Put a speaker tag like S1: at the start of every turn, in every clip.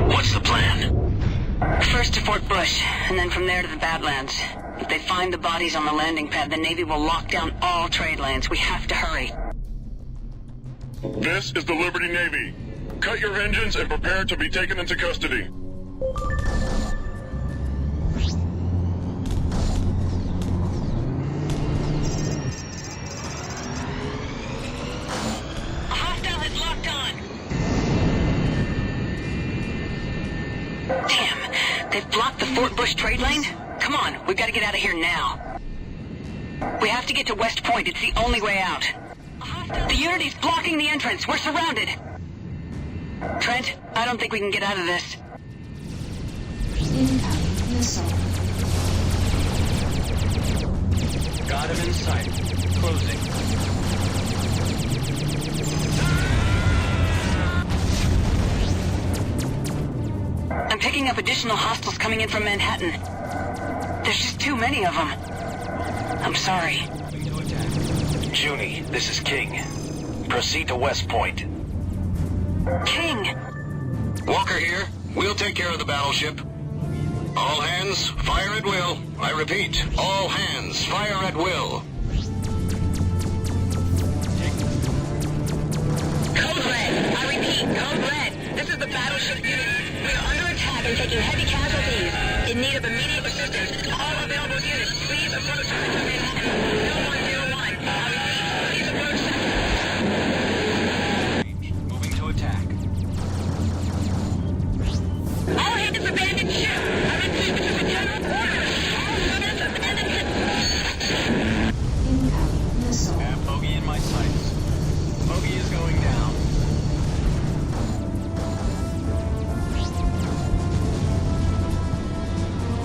S1: What's the plan?
S2: First to Fort Bush, and then from there to the Badlands. If they find the bodies on the landing pad, the Navy will lock down all trade lanes. We have to hurry.
S3: This is the Liberty Navy. Cut your engines and prepare to be taken into custody.
S2: A hostile is locked on. Damn, they've blocked the Fort Bush trade lane? Come on, we've got to get out of here now. We have to get to West Point. It's the only way out. The Unity's blocking the entrance. We're surrounded. Trent, I don't think we can get out of this.
S4: Incoming missile.
S1: Got him in sight. Closing.
S2: I'm picking up additional hostiles coming in from Manhattan. There's just too many of them. I'm sorry.
S1: Junie, this is King. Proceed to West Point.
S2: King!
S5: Walker here. We'll take care of the battleship. All hands, fire at will. I repeat, all hands, fire at will.
S2: Code Red! I repeat, Code Red! This is the battleship unit. We are under attack and taking heavy casualties. In need of immediate assistance. All available units, please approach Sector Manhattan. 0101. I repeat, please approach Sector.
S1: Moving to attack.
S2: All hands abandoned ship! I repeat, this is a general order! All units abandoned ship!
S4: Incoming missile.
S1: Have bogey in my sights. Bogey is going down.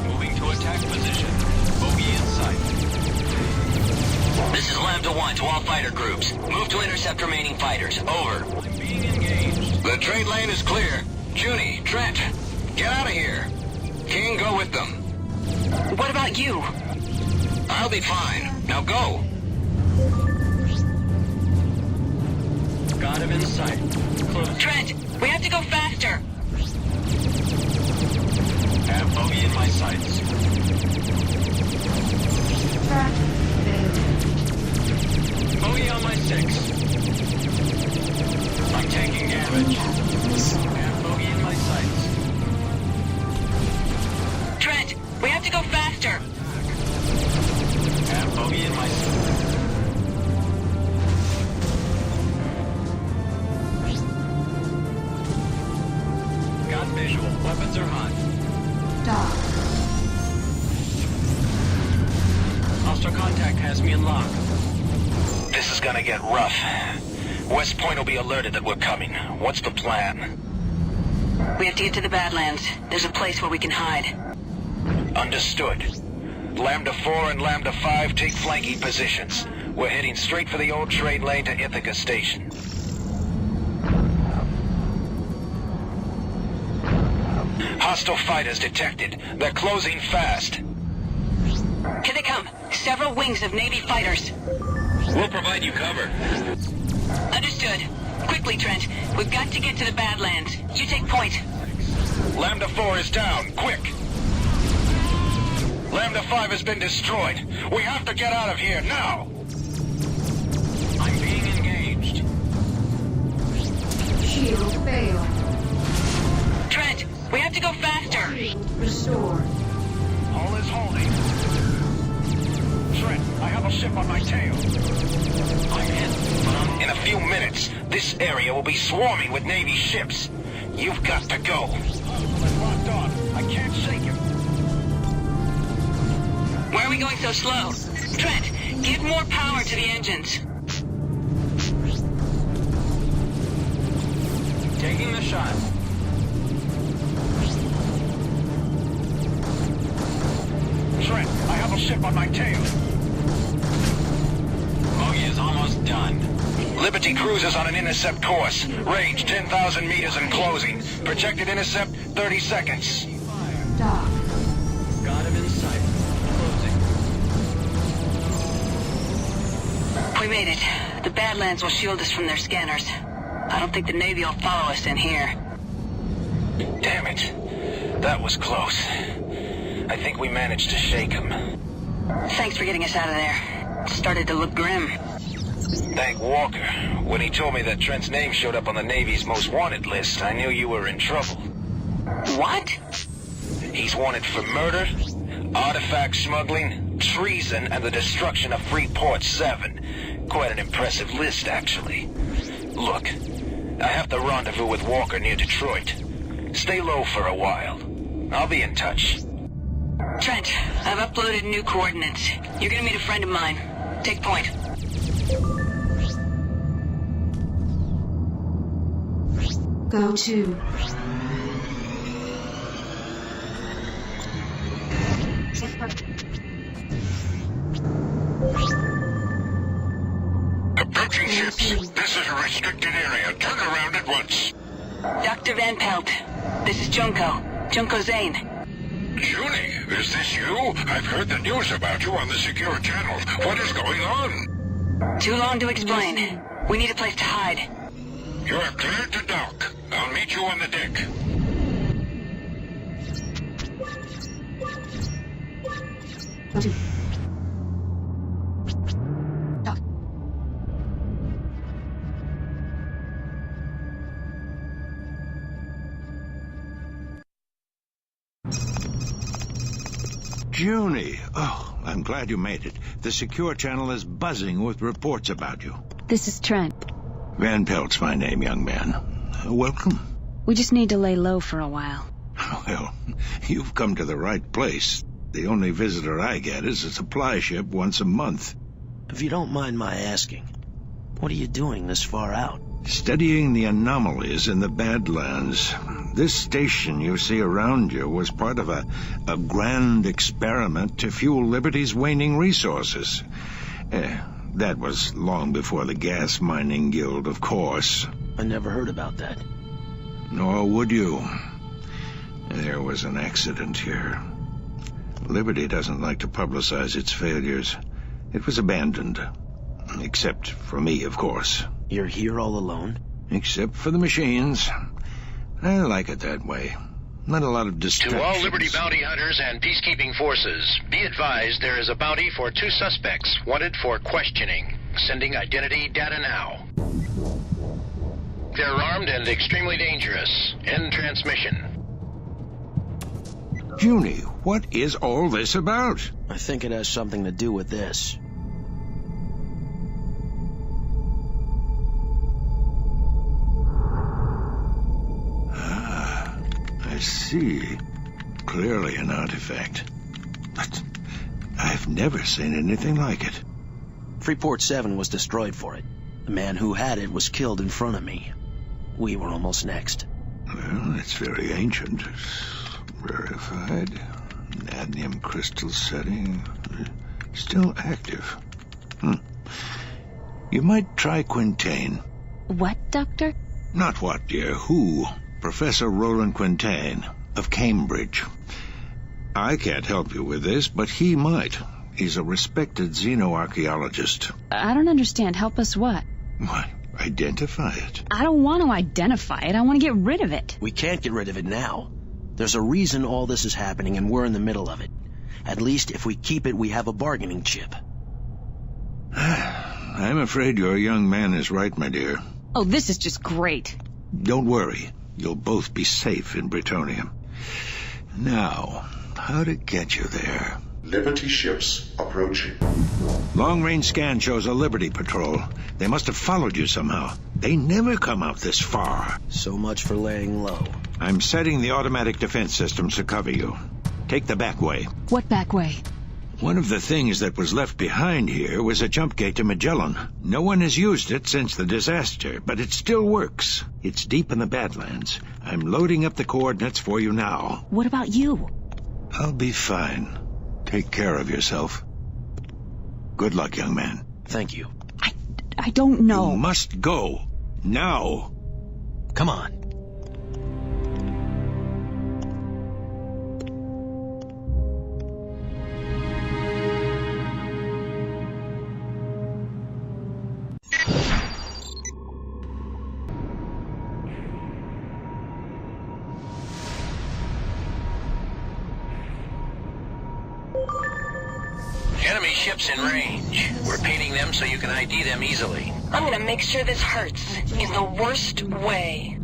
S1: Moving to attack position. Bogey in sight.
S5: This is Lambda 1 to all fighter groups. Move to intercept remaining fighters. Over.
S1: I'm being engaged.
S5: The trade lane is clear. Junie, Trent, get out of here. King, go with them.
S2: What about you?
S5: I'll be fine. Now go.
S1: Got him in sight. Close.
S2: Trent, we have to go faster!
S1: Have bogey in my sights.
S4: Track failed.
S1: Bogey on my 6. I'm taking damage.
S4: Incoming missile.
S1: Have bogey in my sights.
S2: Trent, we have to go faster!
S1: Have bogey in my sights. Got visual. Weapons are hot.
S4: Dock.
S1: Hostile contact has me in lock.
S5: This is gonna get rough. West Point will be alerted that we're coming. What's the plan?
S2: We have to get to the Badlands. There's a place where we can hide.
S5: Understood. Lambda 4 and Lambda 5 take flanking positions. We're heading straight for the old trade lane to Ithaca Station. Hostile fighters detected. They're closing fast.
S2: Here they come! Several wings of Navy fighters.
S5: We'll provide you cover.
S2: Understood. Quickly, Trent. We've got to get to the Badlands. You take point.
S5: Lambda 4 is down. Quick! Lambda 5 has been destroyed. We have to get out of here now!
S1: I'm being engaged.
S4: Shield failed.
S2: Trent, we have to go faster!
S4: Shield restored.
S5: All is holding. Trent, I have a ship on my tail.
S1: I'm in, but I'm...
S5: In a few minutes, this area will be swarming with Navy ships. You've got to go. I'm locked on. I can't shake him.
S2: Why are we going so slow? Trent, give more power to the engines.
S1: Taking the shot.
S5: Trent, I have a ship on my tail.
S1: Bogey is almost done.
S5: Liberty cruises on an intercept course. Range 10,000 meters and closing. Projected intercept 30 seconds.
S4: Dock.
S1: Got him in sight. Closing.
S2: We made it. The Badlands will shield us from their scanners. I don't think the Navy will follow us in here.
S1: Damn it. That was close. I think we managed to shake him.
S2: Thanks for getting us out of there. It started to look grim.
S1: Thank Walker. When he told me that Trent's name showed up on the Navy's most wanted list, I knew you were in trouble.
S2: What?
S1: He's wanted for murder, artifact smuggling, treason, and the destruction of Freeport 7. Quite an impressive list, actually. Look, I have to rendezvous with Walker near Detroit. Stay low for a while. I'll be in touch.
S2: Trent, I've uploaded new coordinates. You're gonna meet a friend of mine. Take point.
S4: Go to.
S3: Approaching ships. This is a restricted area. Turn around at once.
S2: Dr. Van Pelt, this is Junko. Junko Zane.
S3: Junie, is this you? I've heard the news about you on the secure channel. What is going on?
S2: Too long to explain. We need a place to hide.
S3: You are cleared to dock. I'll meet you on the deck.
S4: Go to. Dock.
S6: Junie! Oh, I'm glad you made it. The secure channel is buzzing with reports about you.
S7: This is Trent.
S6: Van Pelt's my name, young man. Welcome.
S7: We just need to lay low for a while.
S6: Well, you've come to the right place. The only visitor I get is a supply ship once a month.
S8: If you don't mind my asking, what are you doing this far out?
S6: Studying the anomalies in the Badlands. This station you see around you was part of a grand experiment to fuel Liberty's waning resources. That was long before the Gas Mining Guild, of course.
S8: I never heard about that.
S6: Nor would you. There was an accident here. Liberty doesn't like to publicize its failures. It was abandoned. Except for me, of course.
S8: You're here all alone?
S6: Except for the machines. I like it that way. Not a lot of distractions.
S5: To all Liberty bounty hunters and peacekeeping forces, be advised there is a bounty for 2 suspects wanted for questioning. Sending identity data now. They're armed and extremely dangerous. End transmission.
S6: Junie, what is all this about?
S8: I think it has something to do with this.
S6: I see. Clearly an artifact. But I've never seen anything like it.
S8: Freeport 7 was destroyed for it. The man who had it was killed in front of me. We were almost next.
S6: Well, it's very ancient. Verified. Cadmium crystal setting. Still active. You might try Quintain.
S7: What, Doctor?
S6: Not what, dear. Who? Professor Roland Quintain of Cambridge. I can't help you with this, but he might. He's a respected xenoarchaeologist.
S7: I don't understand. Help us what?
S6: Why, identify it.
S7: I don't want to identify it. I want to get rid of it.
S8: We can't get rid of it now. There's a reason all this is happening, and we're in the middle of it. At least if we keep it, we have a bargaining chip.
S6: I'm afraid your young man is right, my dear.
S7: Oh, this is just great.
S6: Don't worry. You'll both be safe in Britonium. Now, how to get you there?
S3: Liberty ships approaching.
S6: Long-range scan shows a Liberty patrol. They must have followed you somehow. They never come out this far.
S8: So much for laying low.
S6: I'm setting the automatic defense systems to cover you. Take the back way.
S7: What back way?
S6: One of the things that was left behind here was a jump gate to Magellan. No one has used it since the disaster, but it still works. It's deep in the Badlands. I'm loading up the coordinates for you now.
S7: What about you?
S6: I'll be fine. Take care of yourself. Good luck, young man.
S8: Thank you.
S7: I don't know.
S6: You must go. Now.
S8: Come on.
S5: ships in range. We're painting them so you can ID them easily.
S2: I'm gonna make sure this hurts in the worst way.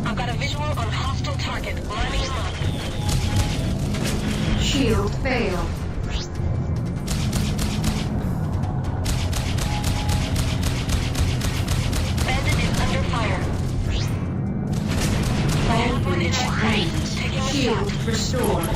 S2: I've got a visual on hostile target. Lining him up.
S4: Shield failed.
S2: Bandit is under fire. I have one in my sight. Taking a
S4: Shield
S2: shot.
S4: restored.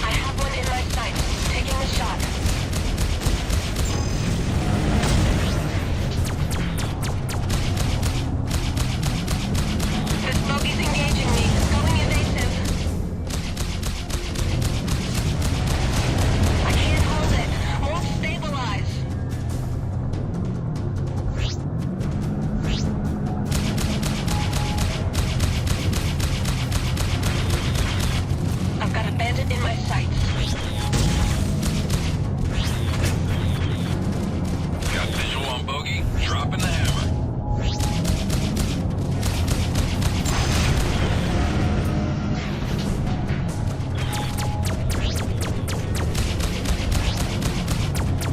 S2: I have one in my sight. Taking a shot. This bogey's engaging me. Going evasive. I can't hold it. Won't stabilize. I've got a bandit in my sights.
S3: Got visual on bogey. Dropping the hammer.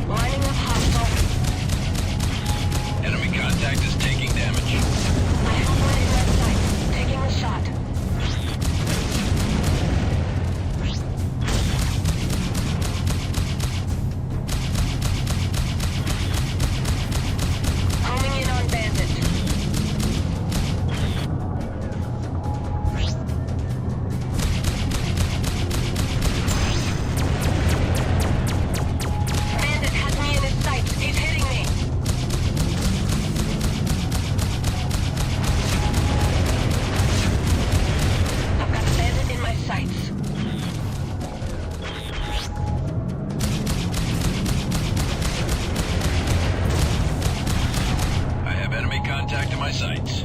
S2: Lining up hostile.
S3: Enemy contact is taking damage.
S2: I have one in my sights. Taking a shot. Homing in on bandit. Bandit has me in his sights. He's hitting me. I've got a bandit in my sights.
S3: I have enemy contact in my sights.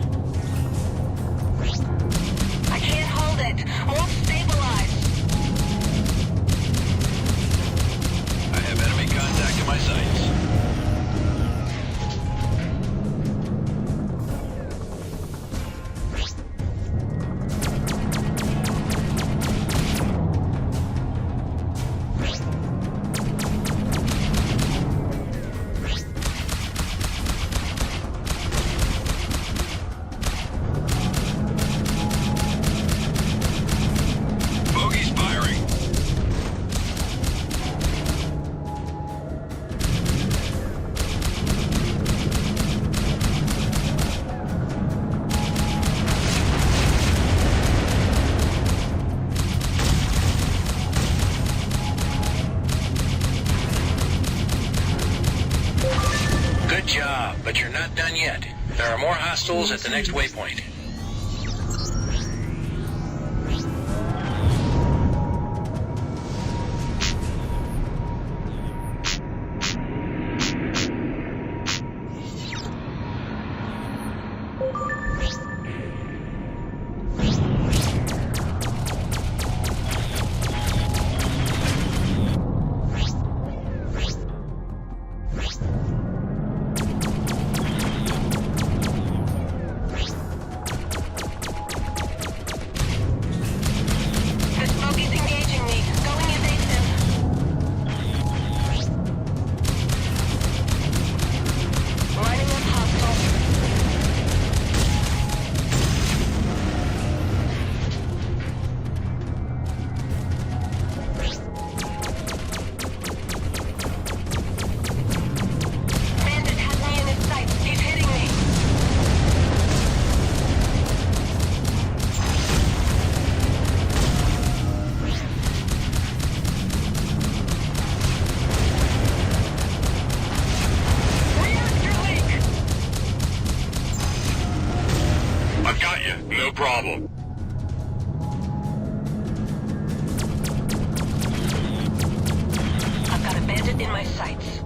S2: I can't hold it. Won't stabilize.
S3: I have enemy contact in my sights. Bogey's firing.
S5: Good job, but you're not done yet. There are more hostiles at the next waypoint.
S2: This bogey's engaging me. Going evasive. Lining up hostile. Bandit has me in his sights. He's hitting me. Reactor leak.
S3: I've got you. No problem.
S2: I've got a bandit in my sights.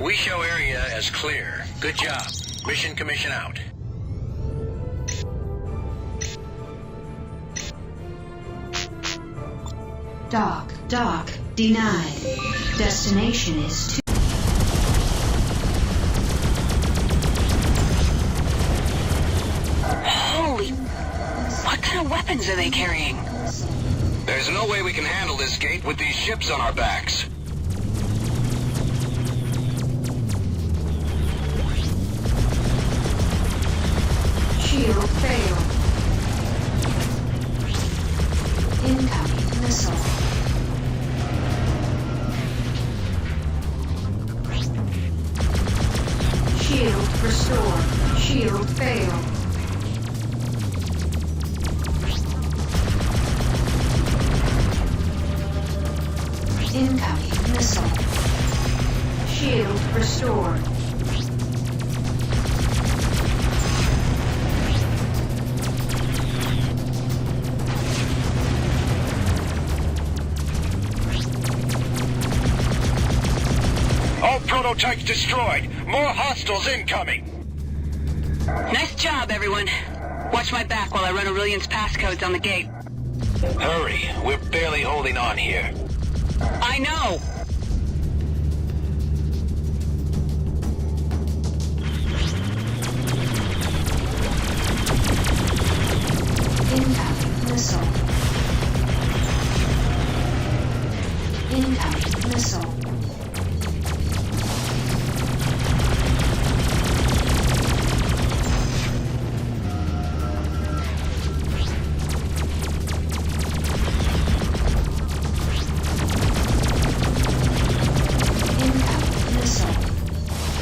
S5: We show area as clear. Good job. Mission commission out.
S4: Dock denied. Destination is to...
S2: Holy... What kind of weapons are they carrying?
S1: There's no way we can handle this gate with these ships on our backs.
S4: Shield failed. Incoming missile. Shield restored. Shield failed. Incoming missile. Shield restored.
S1: All prototypes destroyed. More hostiles incoming.
S2: Nice job, everyone. Watch my back while I run Aurelian's passcodes on the gate.
S1: Hurry. We're barely holding on here.
S2: I know!
S4: Incoming missile. Incoming missile.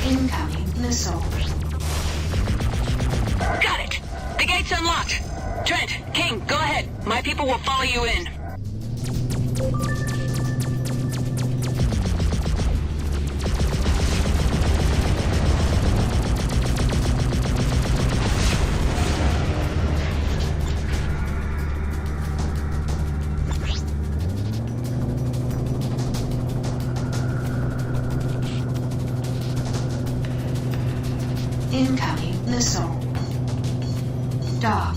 S4: Incoming missile.
S2: Got it! The gate's unlocked! Trent, King, go ahead. My people will follow you in.
S4: Incoming missile. Dock.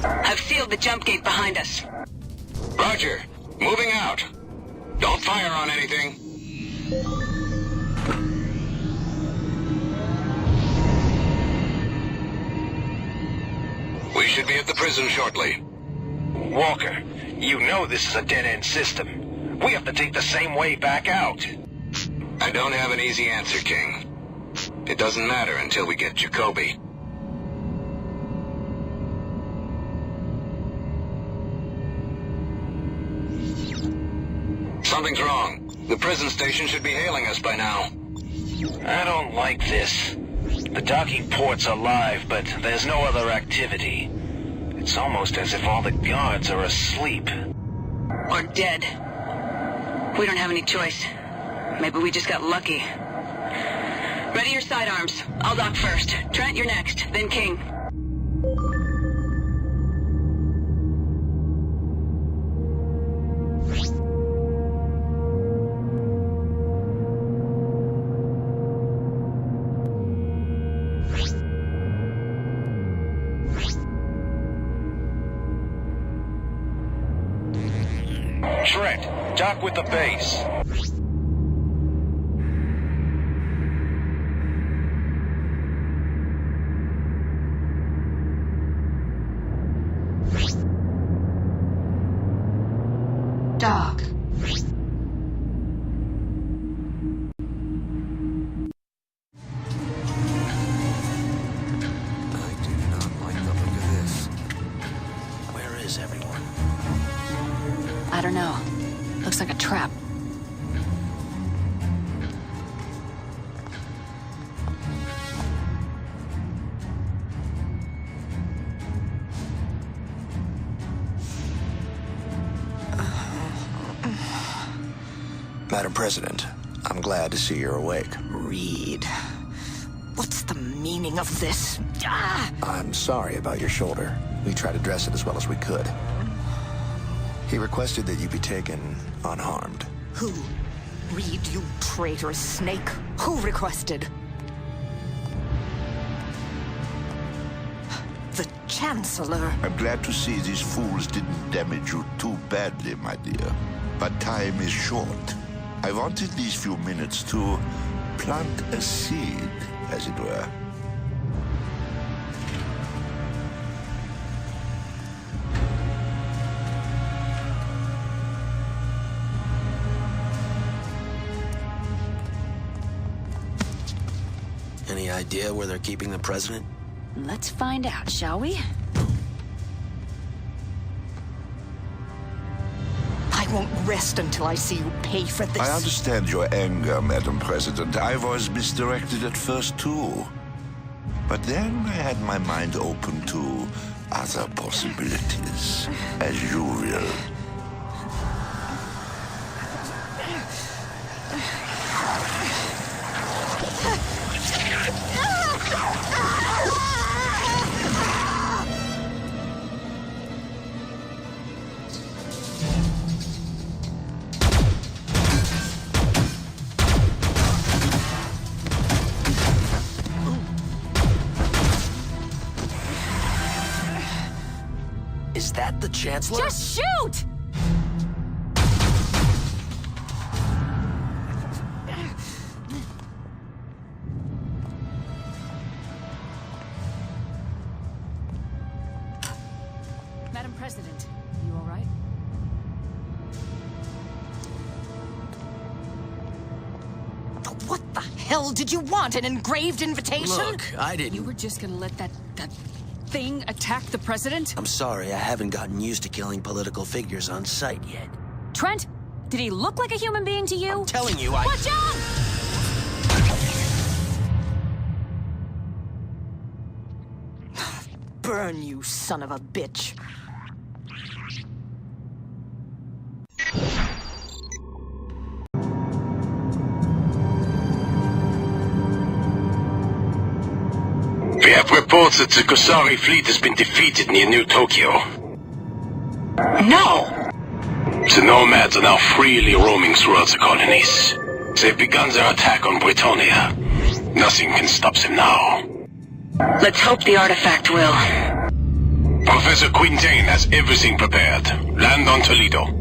S2: I've sealed the jump gate behind us.
S1: Roger. Moving out. Don't fire on anything. We should be at the prison shortly. Walker, you know this is a dead-end system. We have to take the same way back out. I don't have an easy answer, King. It doesn't matter until we get Jacoby. Something's wrong. The prison station should be hailing us by now. I don't like this. The docking port's alive, but there's no other activity. It's almost as if all the guards are asleep.
S2: Or dead. We don't have any choice. Maybe we just got lucky. Ready your sidearms. I'll dock first. Trent, you're next. Then King.
S1: Trent, dock with the base.
S4: Dock.
S7: I don't know. Looks like a trap.
S9: Madam President, I'm glad to see you're awake.
S7: Reed. What's the
S9: meaning of this?
S10: I'm sorry about your shoulder. We tried to dress it as well as we could. He requested that you be taken unharmed.
S9: Who? Reed, you traitorous snake. Who requested? The Chancellor.
S11: I'm glad to see these fools didn't damage you too badly, my dear. But time is short. I wanted these few minutes to plant a seed, as it were.
S8: Any idea where they're keeping the president?
S7: Let's find out, shall we?
S9: I won't rest until I see you pay for this.
S11: I understand your anger, Madam President. I was misdirected at first, too. But then I had my mind open to other possibilities, as you will.
S8: Is that the Chancellor?
S7: Just shoot! Madam President, you all right?
S9: What the hell did you want? An engraved invitation?
S8: Look, I didn't...
S7: You were just gonna let that thing attack the president?
S8: I'm sorry, I haven't gotten used to killing political figures on sight yet.
S7: Trent, did he look like a human being to you?
S8: I'm telling you,
S7: Watch out!
S9: Burn, you son of a bitch.
S1: We have reports that the Kosari fleet has been defeated near New Tokyo.
S2: No!
S1: The nomads are now freely roaming throughout the colonies. They've begun their attack on Britannia. Nothing can stop them now.
S2: Let's hope the artifact will.
S1: Professor Quintain has everything prepared. Land on Toledo.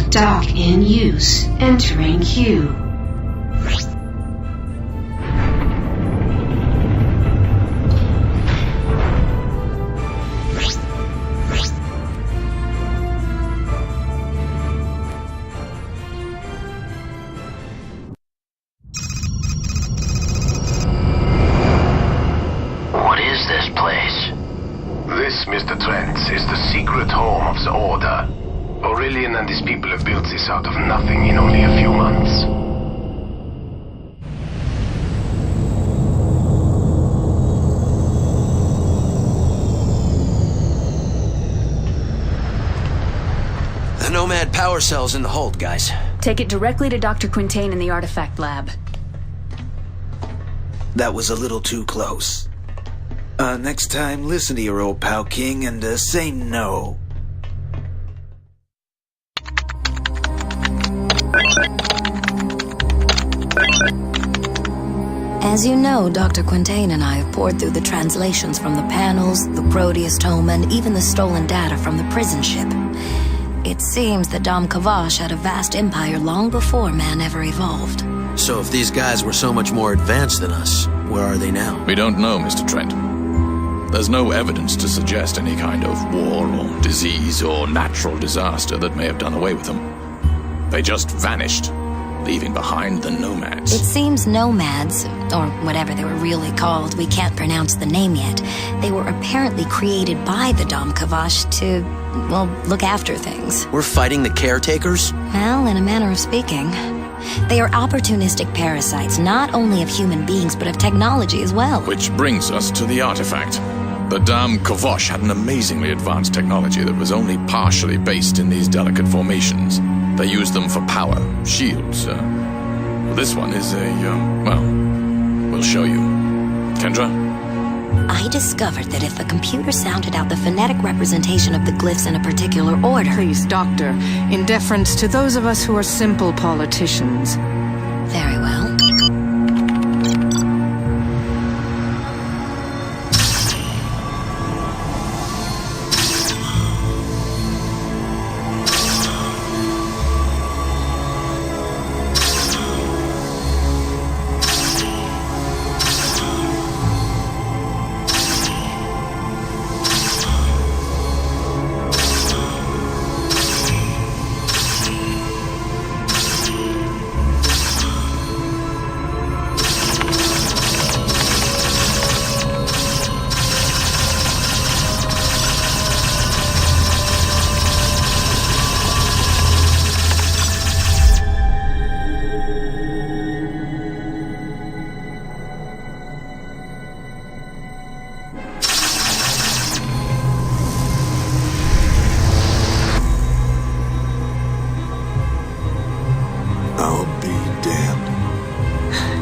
S4: Dock in use. Entering queue.
S5: What is this place?
S1: This, Mr. Trent, is the secret home of the Order. Aurelian and his people have built this out of nothing in only a few months.
S8: The Nomad power cell's in the hold, guys.
S7: Take it directly to Dr. Quintain in the artifact lab.
S12: That was a little too close. Next time, listen to your old pal King and say no.
S13: As you know, Dr. Quintain and I have poured through the translations from the panels, the Proteus tome, and even the stolen data from the prison ship. It seems that Dom Kavash had a vast empire long before man ever evolved.
S8: So if these guys were so much more advanced than us, where are they now?
S14: We don't know, Mr. Trent. There's no evidence to suggest any kind of war or disease or natural disaster that may have done away with them. They just vanished, leaving behind the nomads.
S13: It seems nomads, or whatever they were really called, we can't pronounce the name yet. They were apparently created by the Dom Kavash to, well, look after things.
S8: We're fighting the caretakers?
S13: Well, in a manner of speaking. They are opportunistic parasites, not only of human beings, but of technology as well.
S14: Which brings us to the artifact. The Dam Kavosh had an amazingly advanced technology that was only partially based in these delicate formations. They used them for power, shields. This one is well, we'll show you. Kendra?
S13: I discovered that if the computer sounded out the phonetic representation of the glyphs in a particular order...
S15: Please, Doctor, in deference to those of us who are simple politicians.
S13: Very well.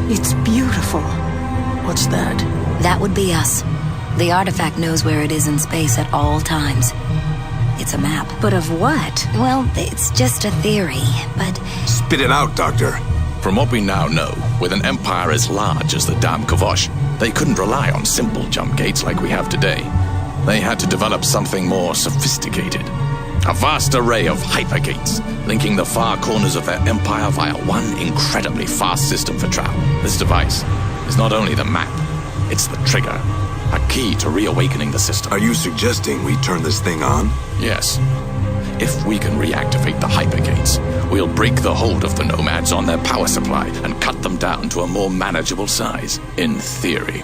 S15: It's beautiful.
S8: What's that?
S13: That would be us. The artifact knows where it is in space at all times. It's a map.
S15: But of what?
S13: Well, it's just a theory, but...
S16: Spit it out, Doctor.
S14: From what we now know, with an empire as large as the Dam Kavosh, they couldn't rely on simple jump gates like we have today. They had to develop something more sophisticated. A vast array of hypergates, linking the far corners of their empire via one incredibly fast system for travel. This device is not only the map, it's the trigger, a key to reawakening the system.
S16: Are you suggesting we turn this thing on?
S14: Yes. If we can reactivate the hypergates, we'll break the hold of the nomads on their power supply and cut them down to a more manageable size, in theory.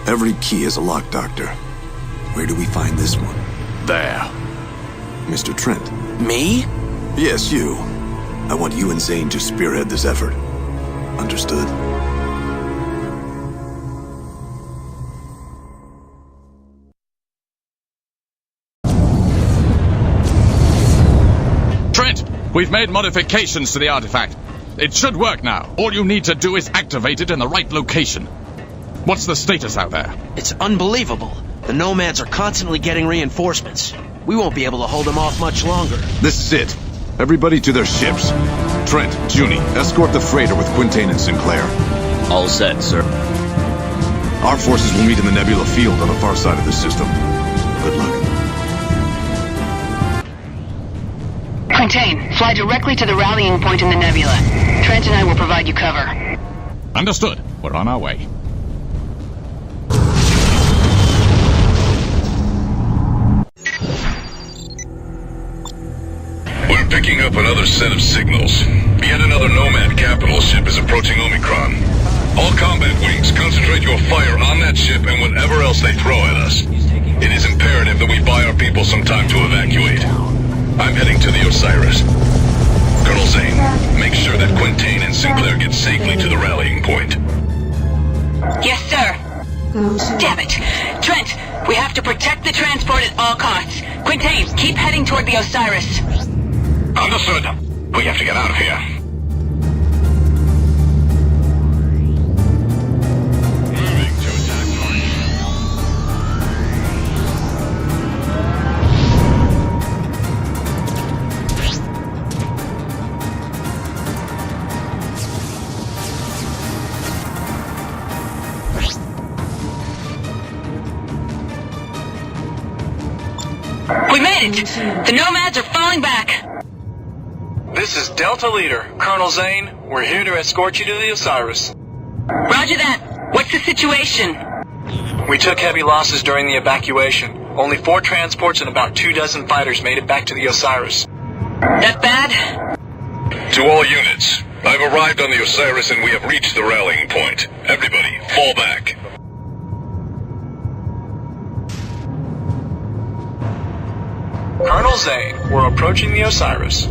S16: Every key is a lock, Doctor. Where do we find this one?
S14: There.
S16: Mr. Trent.
S8: Me?
S16: Yes, you. I want you and Zane to spearhead this effort. Understood?
S17: Trent, we've made modifications to the artifact. It should work now. All you need to do is activate it in the right location. What's the status out there?
S8: It's unbelievable. The nomads are constantly getting reinforcements. We won't be able to hold them off much longer.
S16: This is it. Everybody to their ships. Trent, Junie, escort the freighter with Quintain and Sinclair.
S18: All set, sir.
S16: Our forces will meet in the Nebula field on the far side of the system. Good luck.
S2: Quintain, fly directly to the rallying point in the Nebula. Trent and I will provide you cover.
S17: Understood. We're on our way.
S3: We're picking up another set of signals. Yet another Nomad capital ship is approaching Omicron. All combat wings, concentrate your fire on that ship and whatever else they throw at us. It is imperative that we buy our people some time to evacuate. I'm heading to the Osiris. Colonel Zane, make sure that Quintain and Sinclair get safely to the rallying point.
S2: Yes, sir. Damn it. Trent, we have to protect the transport at all costs. Quintain, keep heading toward the Osiris.
S3: Understood. We have to get out of here. Moving to attack point.
S2: We made it! The nomads are falling back!
S19: This is Delta Leader, Colonel Zane. We're here to escort you to the Osiris.
S2: Roger that. What's the situation?
S19: We took heavy losses during the evacuation. Only 4 transports and about 24 fighters made it back to the Osiris.
S2: That bad?
S3: To all units, I've arrived on the Osiris and we have reached the rallying point. Everybody, fall back.
S19: Colonel Zane, we're approaching the Osiris.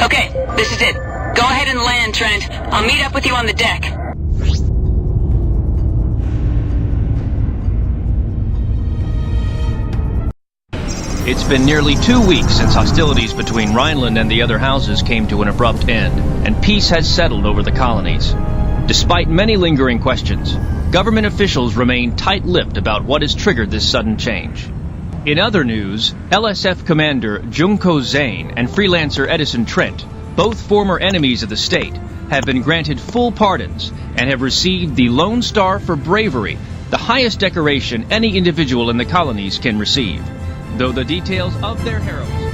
S2: Okay, this is it. Go ahead and land, Trent. I'll meet up with you on the deck.
S18: It's been nearly 2 weeks since hostilities between Rhineland and the other houses came to an abrupt end, and peace has settled over the colonies. Despite many lingering questions, government officials remain tight-lipped about what has triggered this sudden change. In other news, LSF Commander Junko Zane and Freelancer Edison Trent, both former enemies of the state, have been granted full pardons and have received the Lone Star for Bravery, the highest decoration any individual in the colonies can receive. Though the details of their heroism